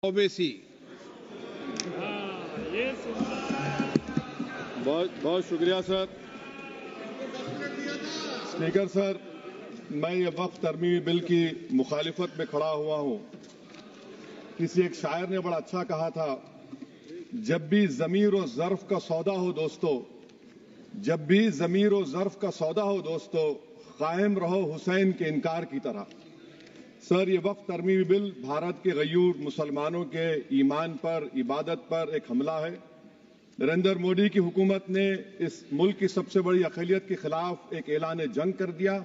اویسی بہت شکریہ سر. Speaker sir, میں یہ وقف ترمیمی بل کی مخالفت میں کھڑا ہوا ہوں. کسی ایک شاعر نے بڑا اچھا کہا تھا، جب بھی ضمیر و ظرف کا سودا ہو دوستو، جب بھی ضمیر و ظرف کا سودا ہو دوستو، قائم رہو حسین کے انکار کی طرح. سر، یہ وقف ترمیمی بل بھارت کے غیور مسلمانوں کے ایمان پر، عبادت پر ایک حملہ ہے. نریندر مودی کی حکومت نے اس ملک کی سب سے بڑی اقلیت کے خلاف ایک اعلان جنگ کر دیا،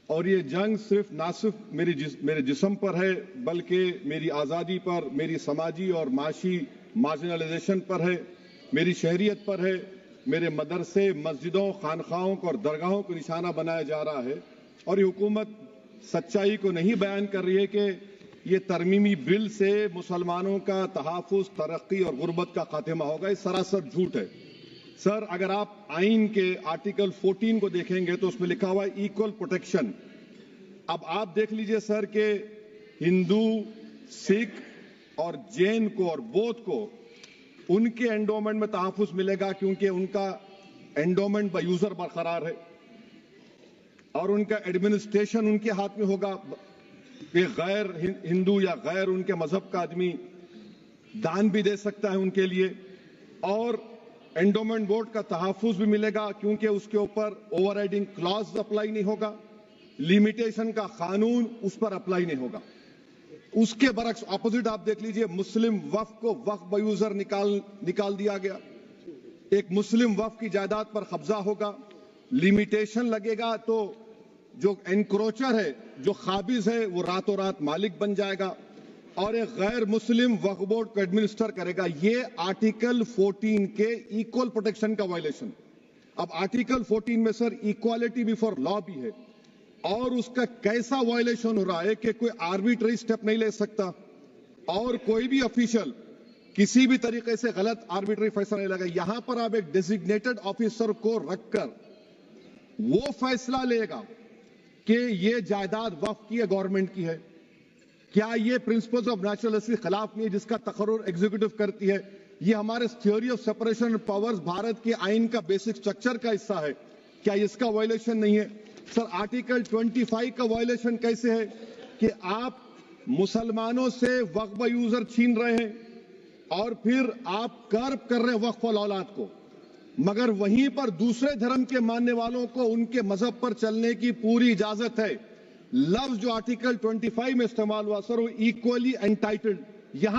اور یہ جنگ نہ صرف میرے جسم پر ہے بلکہ میری آزادی پر، میری سماجی اور معاشی مارجنلائزیشن پر ہے، میری شہریت پر ہے. میرے مدرسے، مسجدوں، خانقاہوں کو اور درگاہوں کو نشانہ بنایا جا رہا ہے. اور یہ حکومت سچائی کو نہیں بیان کر رہی ہے کہ یہ ترمیمی بل سے مسلمانوں کا تحفظ، ترقی اور غربت کا خاتمہ ہوگا. یہ سراسر جھوٹ ہے. سر، اگر آپ آئین کے آرٹیکل 14 کو دیکھیں گے تو اس میں لکھا ہوا ہے ایکول پروٹیکشن. اب آپ دیکھ لیجئے سر کہ ہندو، سکھ اور جین کو اور بودھ کو ان کے انڈومنٹ میں تحفظ ملے گا، کیونکہ ان کا انڈومنٹ بائی یوزر برقرار ہے اور ان کا ایڈمنسٹریشن ان کے ہاتھ میں ہوگا کہ غیر ہندو یا غیر ان کے مذہب کا آدمی دان بھی دے سکتا ہے ان کے لیے. اور انڈومنٹ بورڈ کا تحفظ بھی ملے گا کیونکہ اس کے اوپر اوور رائڈنگ کلاز اپلائی نہیں ہوگا، لیمیٹیشن کا قانون اس پر اپلائی نہیں ہوگا. اس کے برعکس اپوزٹ آپ دیکھ لیجئے، مسلم وقف کو وقف بائی یوزر نکال دیا گیا. ایک مسلم وقف کی جائیداد پر قبضہ ہوگا، لیمیٹیشن لگے گا تو جو انکروچر ہے، جو قابض ہے، وہ راتوں رات مالک بن جائے گا اور ایک غیر مسلم وقف بورڈ کو ایڈمنسٹر کرے گا. یہ آرٹیکل 14 کے ایکول پروٹیکشن کا وائلیشن. اب آرٹیکل 14 میں سر ایکوالٹی بیفور لا بھی ہے، اور اس کا کیسا وائلیشن ہو رہا ہے کہ کوئی آربیٹری سٹیپ نہیں لے سکتا اور کوئی بھی افیشل کسی بھی طریقے سے غلط آربیٹری فیصلہ نہیں لگا. یہاں پر آپ ایک ڈیزگنیٹڈ آفیسر کو رکھ کر وہ فیصلہ لے گا کہ یہ جائیداد وقف کی ہے، گورنمنٹ کی ہے. کیا یہ پرنسپلز آف نیچرل کے خلاف نہیں ہے جس کا تقرر ایگزیکٹو کرتی ہے؟ یہ ہمارے theory of separation of powers Bharat کے آئین کا بیسک سٹرکچر کا حصہ ہے. کیا اس کا وائلیشن نہیں ہے؟ سر، آرٹیکل 25 کا وائلیشن کیسے ہے کہ آپ مسلمانوں سے وقف بائی یوزر چھین رہے ہیں اور پھر آپ کرب کر رہے ہیں وقف الاولاد کو، مگر وہیں پر دوسرے دھرم کے ماننے والوں کو ان کے مذہب پر چلنے کی پوری اجازت ہے. لفظ جو آرٹیکل 25 میں استعمال ہوا سر وہ ایکولی انٹائٹلڈ. یہاں